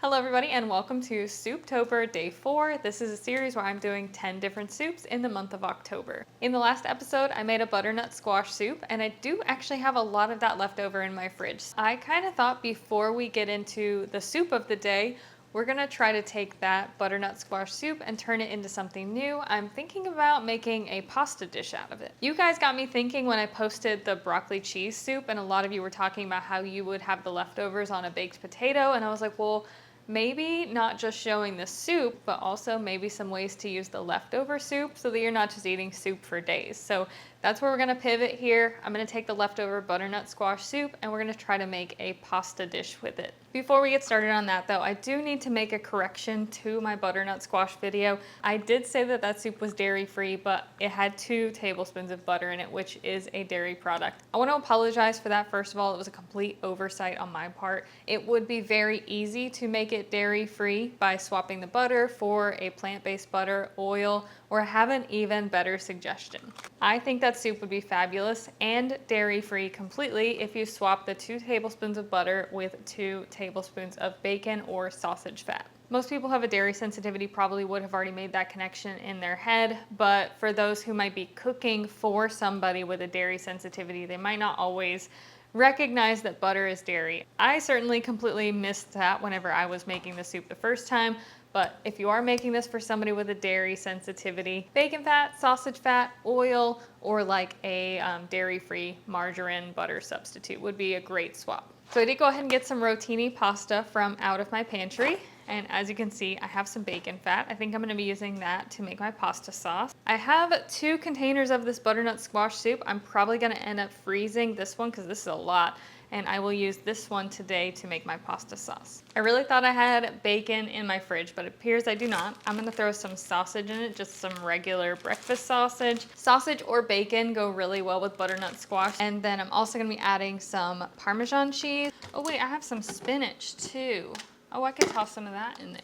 Hello everybody and welcome to Souptober Day 4. This is a series where I'm doing 10 different soups in the month of October. In the last episode, I made a butternut squash soup and I do actually have a lot of that left over in my fridge. I kind of thought before we get into the soup of the day, we're gonna try to take that butternut squash soup and turn it into something new. I'm thinking about making a pasta dish out of it. You guys got me thinking when I posted the broccoli cheese soup, and a lot of you were talking about how you would have the leftovers on a baked potato, and I was like, well, maybe not just showing the soup, but also maybe some ways to use the leftover soup so that you're not just eating soup for days. So that's where we're gonna pivot here. I'm gonna take the leftover butternut squash soup and we're gonna try to make a pasta dish with it. Before we get started on that though, I do need to make a correction to my butternut squash video. I did say that that soup was dairy free, but it had 2 tablespoons of butter in it, which is a dairy product. I wanna apologize for that. First of all, it was a complete oversight on my part. It would be very easy to make it dairy free by swapping the butter for a plant-based butter, oil, or have an even better suggestion. I think that soup would be fabulous and dairy-free completely if you swap the 2 tablespoons of butter with 2 tablespoons of bacon or sausage fat. Most people who have a dairy sensitivity probably would have already made that connection in their head, but for those who might be cooking for somebody with a dairy sensitivity, they might not always recognize that butter is dairy. I certainly completely missed that whenever I was making the soup the first time. But if you are making this for somebody with a dairy sensitivity, bacon fat, sausage fat, oil, or like a dairy-free margarine butter substitute would be a great swap. So I did go ahead and get some rotini pasta from out of my pantry. And as you can see, I have some bacon fat. I think I'm gonna be using that to make my pasta sauce. I have 2 containers of this butternut squash soup. I'm probably gonna end up freezing this one because this is a lot. And I will use this one today to make my pasta sauce. I really thought I had bacon in my fridge, but it appears I do not. I'm gonna throw some sausage in it, just some regular breakfast sausage. Sausage or bacon go really well with butternut squash. And then I'm also gonna be adding some Parmesan cheese. Oh wait, I have some spinach too. Oh, I could toss some of that in there.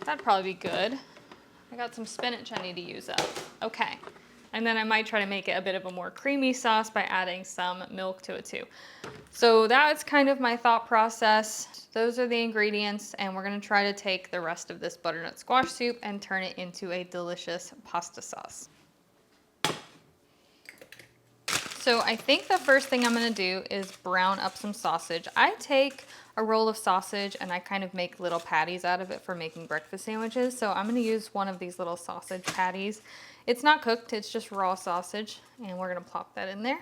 That'd probably be good. I got some spinach I need to use up. Okay. And then I might try to make it a bit of a more creamy sauce by adding some milk to it too. So that's kind of my thought process. Those are the ingredients, and we're gonna try to take the rest of this butternut squash soup and turn it into a delicious pasta sauce. So I think the first thing I'm gonna do is brown up some sausage. I take a roll of sausage and I kind of make little patties out of it for making breakfast sandwiches. So I'm gonna use one of these little sausage patties. It's not cooked, it's just raw sausage, and we're gonna plop that in there.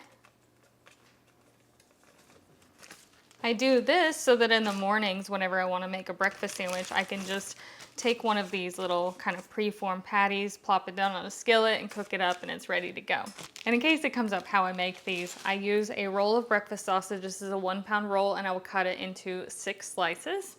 I do this so that in the mornings, whenever I wanna make a breakfast sandwich, I can just take one of these little kind of pre-formed patties, plop it down on a skillet and cook it up and it's ready to go. And in case it comes up how I make these, I use a roll of breakfast sausage. This is a 1-pound roll and I will cut it into 6 slices.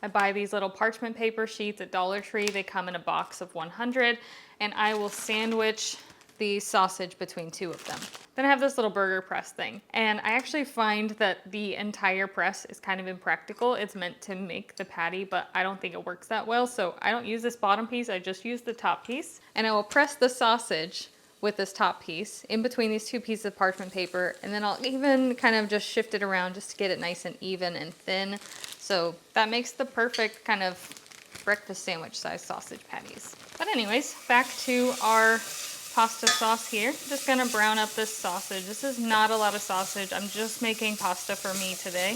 I buy these little parchment paper sheets at Dollar Tree. They come in a box of 100, and I will sandwich the sausage between 2 of them. Then I have this little burger press thing, and I actually find that the entire press is kind of impractical. It's meant to make the patty, but I don't think it works that well, so I don't use this bottom piece, I just use the top piece. And I will press the sausage with this top piece in between these 2 pieces of parchment paper, and then I'll even kind of just shift it around just to get it nice and even and thin. So that makes the perfect kind of breakfast sandwich size sausage patties. But anyways, back to our pasta sauce here. Just gonna brown up this sausage. This is not a lot of sausage. I'm just making pasta for me today.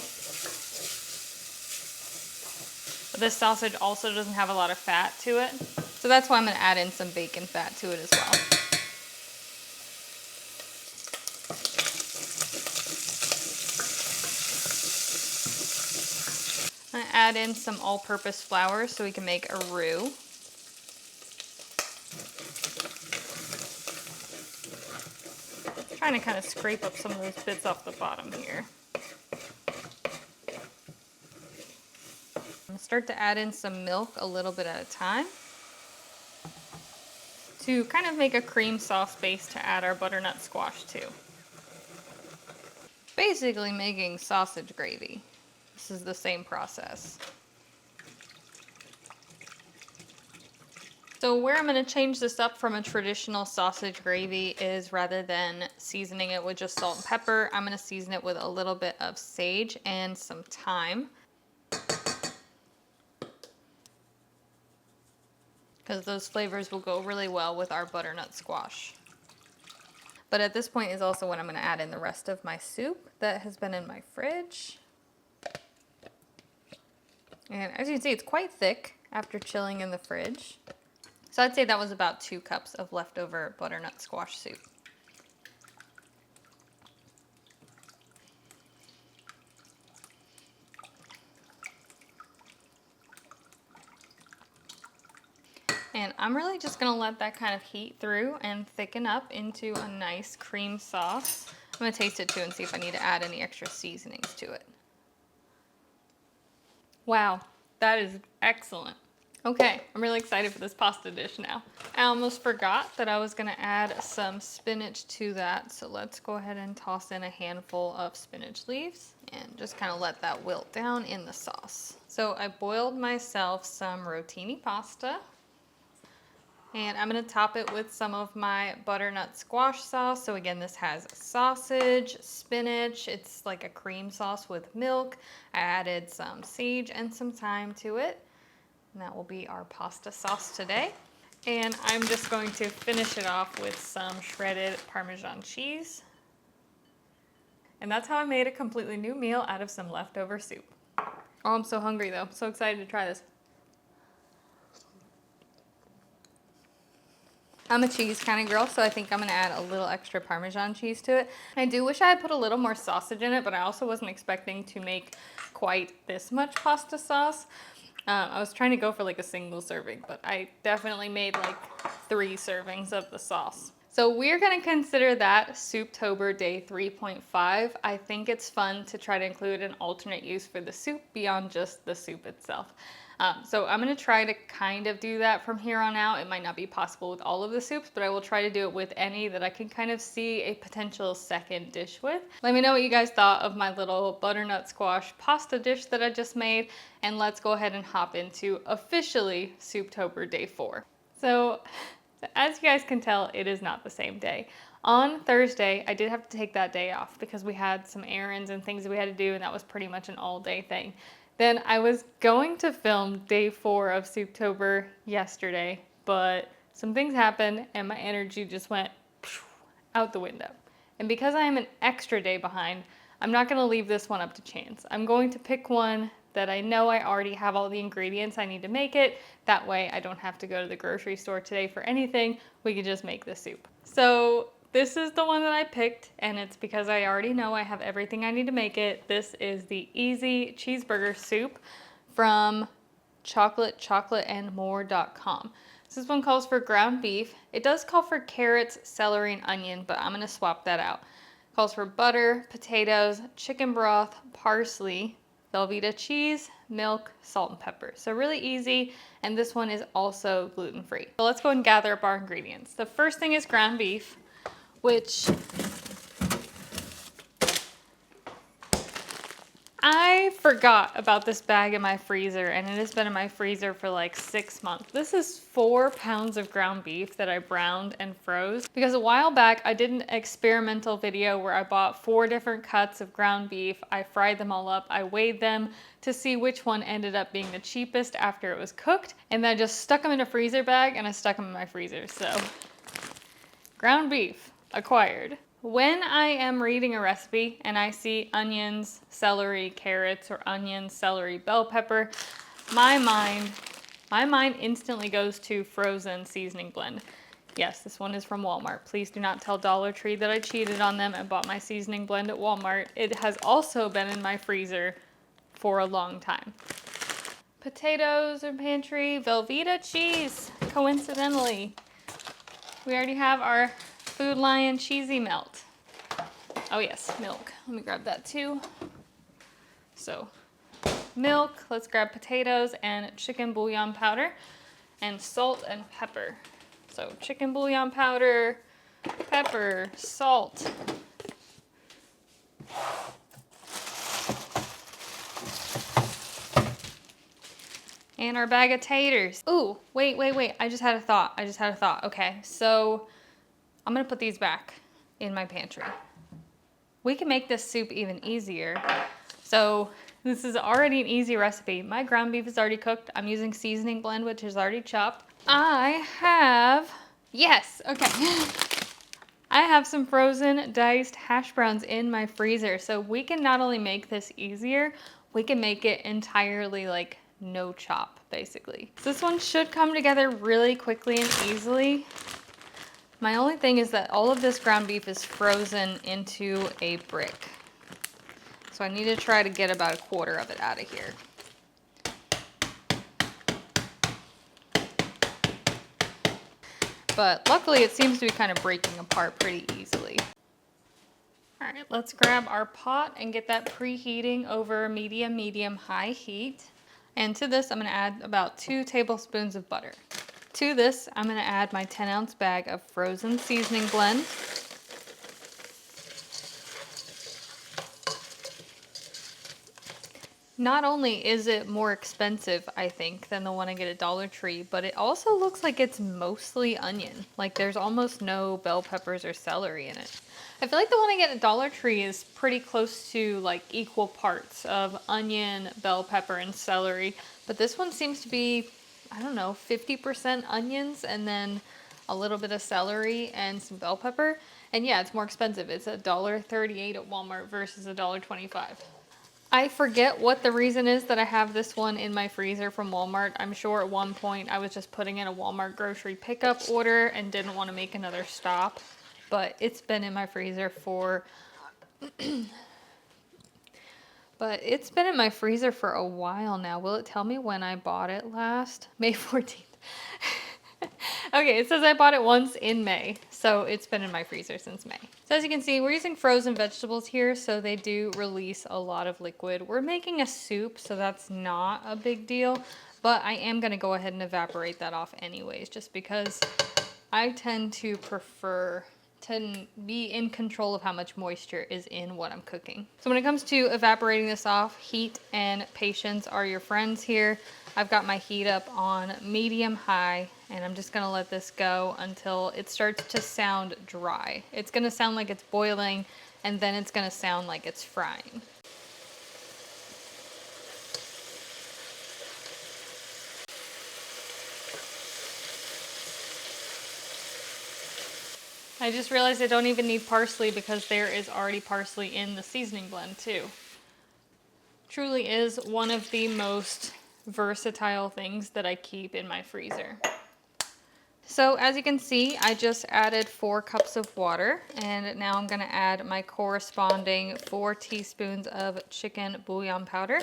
But this sausage also doesn't have a lot of fat to it. So that's why I'm gonna add in some bacon fat to it as well. I'm gonna add in some all-purpose flour so we can make a roux. Trying to kind of scrape up some of those bits off the bottom here. I'm gonna start to add in some milk a little bit at a time to kind of make a cream sauce base to add our butternut squash to. Basically making sausage gravy. This is the same process. So where I'm going to change this up from a traditional sausage gravy is rather than seasoning it with just salt and pepper, I'm going to season it with a little bit of sage and some thyme. because those flavors will go really well with our butternut squash. But at this point is also when I'm going to add in the rest of my soup that has been in my fridge. And as you can see, it's quite thick after chilling in the fridge. So I'd say that was about 2 cups of leftover butternut squash soup. And I'm really just gonna let that kind of heat through and thicken up into a nice cream sauce. I'm gonna taste it too and see if I need to add any extra seasonings to it. Wow, that is excellent. Okay, I'm really excited for this pasta dish now. I almost forgot that I was gonna add some spinach to that, so let's go ahead and toss in a handful of spinach leaves and just kind of let that wilt down in the sauce. So I boiled myself some rotini pasta. And I'm going to top it with some of my butternut squash sauce. So again, this has sausage, spinach. It's like a cream sauce with milk. I added some sage and some thyme to it. And that will be our pasta sauce today. And I'm just going to finish it off with some shredded Parmesan cheese. And that's how I made a completely new meal out of some leftover soup. Oh, I'm so hungry though. I'm so excited to try this. I'm a cheese kind of girl, so I think I'm going to add a little extra Parmesan cheese to it. I do wish I had put a little more sausage in it, but I also wasn't expecting to make quite this much pasta sauce. I was trying to go for like a single serving, but I definitely made like 3 servings of the sauce. So we're going to consider that Souptober day 3.5. I think it's fun to try to include an alternate use for the soup beyond just the soup itself. So I'm going to try to kind of do that from here on out. It might not be possible with all of the soups, but I will try to do it with any that I can kind of see a potential second dish with. Let me know what you guys thought of my little butternut squash pasta dish that I just made, and let's go ahead and hop into officially Souptober day 4. So as you guys can tell, it is not the same day. On Thursday, I did have to take that day off because we had some errands and things that we had to do, and that was pretty much an all-day thing. Then I was going to film day 4 of Souptober yesterday, but some things happened and my energy just went out the window. And because I am an extra day behind, I'm not going to leave this one up to chance. I'm going to pick one that I know I already have all the ingredients I need to make it. That way I don't have to go to the grocery store today for anything. We can just make the soup. So this is the one that I picked, and it's because I already know I have everything I need to make it. This is the Easy Cheeseburger Soup from chocolateandmore.com. This one calls for ground beef. It does call for carrots, celery, and onion, but I'm gonna swap that out. It calls for butter, potatoes, chicken broth, parsley, Velveeta cheese, milk, salt, and pepper. So really easy, and this one is also gluten-free. So let's go and gather up our ingredients. The first thing is ground beef, which I forgot about this bag in my freezer, and it has been in my freezer for like 6 months. This is 4 pounds of ground beef that I browned and froze because a while back I did an experimental video where I bought 4 different cuts of ground beef. I fried them all up. I weighed them to see which one ended up being the cheapest after it was cooked, and then I just stuck them in a freezer bag and I stuck them in my freezer. So ground beef acquired. When I am reading a recipe and I see onions, celery, carrots, or onions, celery, bell pepper, my mind instantly goes to frozen seasoning blend. Yes, this one is from Walmart. Please do not tell Dollar Tree that I cheated on them and bought my seasoning blend at Walmart. It has also been in my freezer for a long time. Potatoes in pantry, Velveeta cheese, coincidentally. We already have our Food Lion cheesy melt. Oh yes, milk. Let me grab that too. So milk, let's grab potatoes and chicken bouillon powder and salt and pepper. So chicken bouillon powder, pepper, salt. And our bag of taters. Ooh, wait. I just had a thought. Okay, so I'm gonna put these back in my pantry. We can make this soup even easier. So This is already an easy recipe. My ground beef is already cooked. I'm using seasoning blend, which is already chopped. I have, yes, okay. I have some frozen diced hash browns in my freezer. So we can not only make this easier, we can make it entirely like no chop, basically. So this one should come together really quickly and easily. My only thing is that all of this ground beef is frozen into a brick. So I need to try to get about a quarter of it out of here. But luckily it seems to be kind of breaking apart pretty easily. All right, let's grab our pot and get that preheating over medium-high heat. And to this, I'm gonna add about 2 tablespoons of butter. To this, I'm gonna add my 10-ounce bag of frozen seasoning blend. Not only is it more expensive, I think, than the one I get at Dollar Tree, but it also looks like it's mostly onion. Like there's almost no bell peppers or celery in it. I feel like the one I get at Dollar Tree is pretty close to like equal parts of onion, bell pepper, and celery. But this one seems to be, I don't know, 50% onions and then a little bit of celery and some bell pepper. And yeah, it's more expensive. It's $1.38 at Walmart versus $1.25. I forget what the reason is that I have this one in my freezer from Walmart. I'm sure at one point I was just putting in a Walmart grocery pickup order and didn't want to make another stop. But it's been in my freezer for a while now. Will it tell me when I bought it last? May 14th. Okay, it says I bought it once in May, so it's been in my freezer since May. So as you can see, we're using frozen vegetables here, so they do release a lot of liquid. We're making a soup, so that's not a big deal, but I am gonna go ahead and evaporate that off anyways, just because I tend to prefer to be in control of how much moisture is in what I'm cooking. So when it comes to evaporating this off, heat and patience are your friends here. I've got my heat up on medium-high, and I'm just gonna let this go until it starts to sound dry. It's gonna sound like it's boiling, and then it's gonna sound like it's frying. I just realized I don't even need parsley because there is already parsley in the seasoning blend too. Truly is one of the most versatile things that I keep in my freezer. So as you can see, I just added 4 cups of water, and now I'm gonna add my corresponding 4 teaspoons of chicken bouillon powder.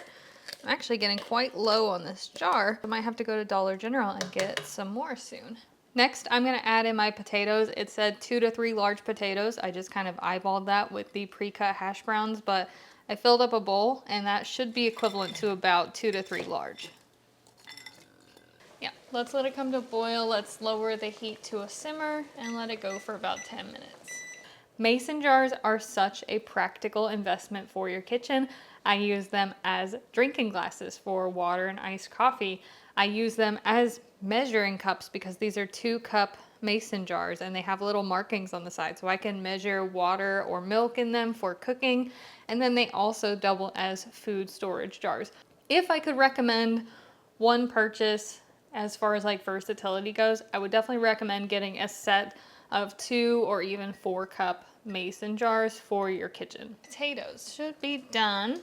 I'm actually getting quite low on this jar. I might have to go to Dollar General and get some more soon. Next, I'm gonna add in my potatoes. It said 2 to 3 large potatoes. I just kind of eyeballed that with the pre-cut hash browns, but I filled up a bowl, and that should be equivalent to about 2 to 3 large. Yeah, let's let it come to a boil. Let's lower the heat to a simmer and let it go for about 10 minutes. Mason jars are such a practical investment for your kitchen. I use them as drinking glasses for water and iced coffee. I use them as measuring cups because these are 2-cup mason jars and they have little markings on the side, so I can measure water or milk in them for cooking. And then they also double as food storage jars. If I could recommend one purchase as far as like versatility goes, I would definitely recommend getting a set of 2 or even 4-cup mason jars for your kitchen. Potatoes should be done.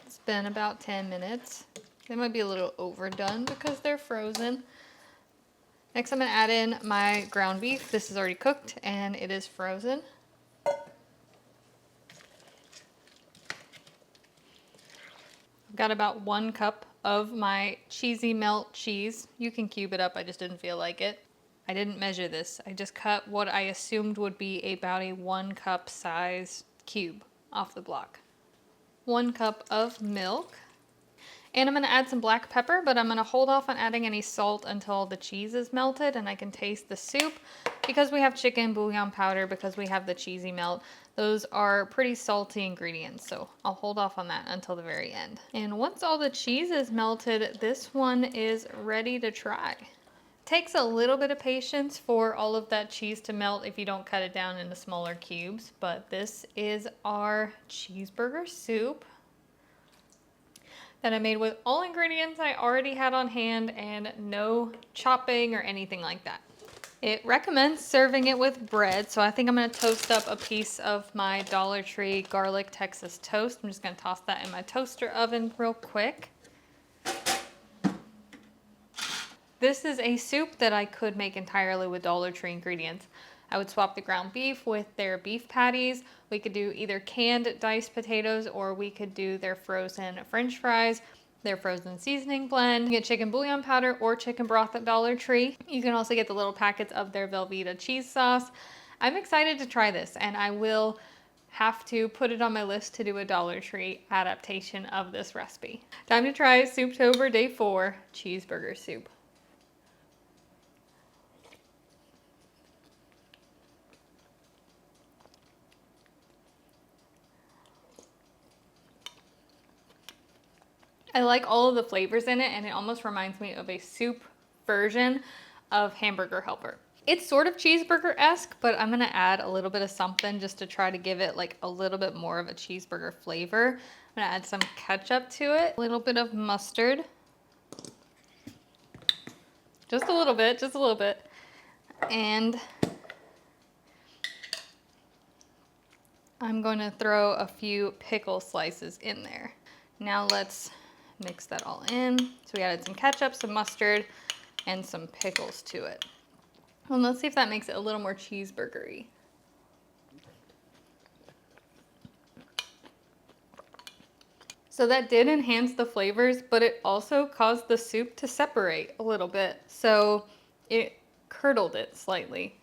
It's been about 10 minutes. They might be a little overdone because they're frozen. Next, I'm gonna add in my ground beef. This is already cooked and it is frozen. I've got about 1 cup of my cheesy melt cheese. You can cube it up, I just didn't feel like it. I didn't measure this. I just cut what I assumed would be about a 1-cup size cube off the block. 1 cup of milk. And I'm gonna add some black pepper, but I'm gonna hold off on adding any salt until the cheese is melted and I can taste the soup. Because we have chicken bouillon powder, because we have the cheesy melt, those are pretty salty ingredients, so I'll hold off on that until the very end. And once all the cheese is melted, this one is ready to try. Takes a little bit of patience for all of that cheese to melt if you don't cut it down into smaller cubes, but this is our cheeseburger soup. that I made with all ingredients I already had on hand and no chopping or anything like that. It recommends serving it with bread, so I think I'm going to toast up a piece of my Dollar Tree garlic Texas toast. I'm just going to toss that in my toaster oven real quick. This is a soup that I could make entirely with Dollar Tree ingredients. I would swap the ground beef with their beef patties. We could do either canned diced potatoes, or we could do their frozen French fries, their frozen seasoning blend. You get chicken bouillon powder or chicken broth at Dollar Tree. You can also get the little packets of their Velveeta cheese sauce. I'm excited to try this, and I will have to put it on my list to do a Dollar Tree adaptation of this recipe. Time to try Souptober Day 4 cheeseburger soup. I like all of the flavors in it, and it almost reminds me of a soup version of Hamburger Helper. It's sort of cheeseburger-esque, but I'm gonna add a little bit of something just to try to give it like a little bit more of a cheeseburger flavor. I'm gonna add some ketchup to it, a little bit of mustard. Just a little bit, just a little bit. And I'm going to throw a few pickle slices in there. Now let's mix that all in. So we added some ketchup, some mustard, and some pickles to it. Well, let's see if that makes it a little more cheeseburgery. So that did enhance the flavors, but it also caused the soup to separate a little bit. So it curdled it slightly.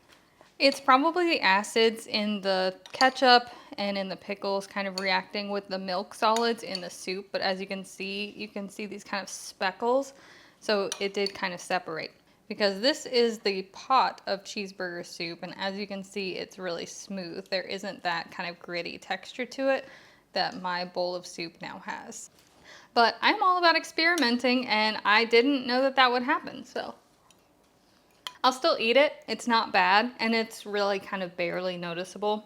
It's probably the acids in the ketchup and in the pickles kind of reacting with the milk solids in the soup, but as you can see these kind of speckles. So it did kind of separate, because this is the pot of cheeseburger soup, and as you can see, it's really smooth. There isn't that kind of gritty texture to it that my bowl of soup now has. But I'm all about experimenting, and I didn't know that that would happen, so I'll still eat it. It's not bad, and it's really kind of barely noticeable.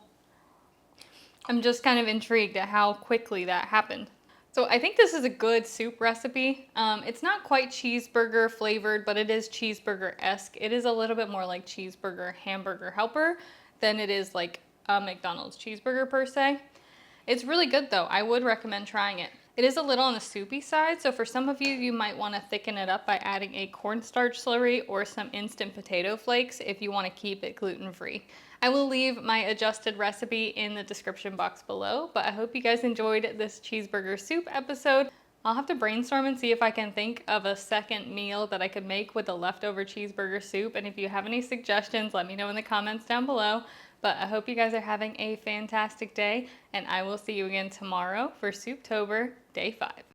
I'm just kind of intrigued at how quickly that happened. So I think this is a good soup recipe. It's not quite cheeseburger flavored, but it is cheeseburger-esque. It is a little bit more like cheeseburger hamburger helper than it is like a McDonald's cheeseburger per se. It's really good though. I would recommend trying it. It is a little on the soupy side, so for some of you, you might want to thicken it up by adding a cornstarch slurry or some instant potato flakes if you want to keep it gluten-free. I will leave my adjusted recipe in the description box below, but I hope you guys enjoyed this cheeseburger soup episode. I'll have to brainstorm and see if I can think of a second meal that I could make with the leftover cheeseburger soup, and if you have any suggestions, let me know in the comments down below. But I hope you guys are having a fantastic day, and I will see you again tomorrow for Souptober Day 5.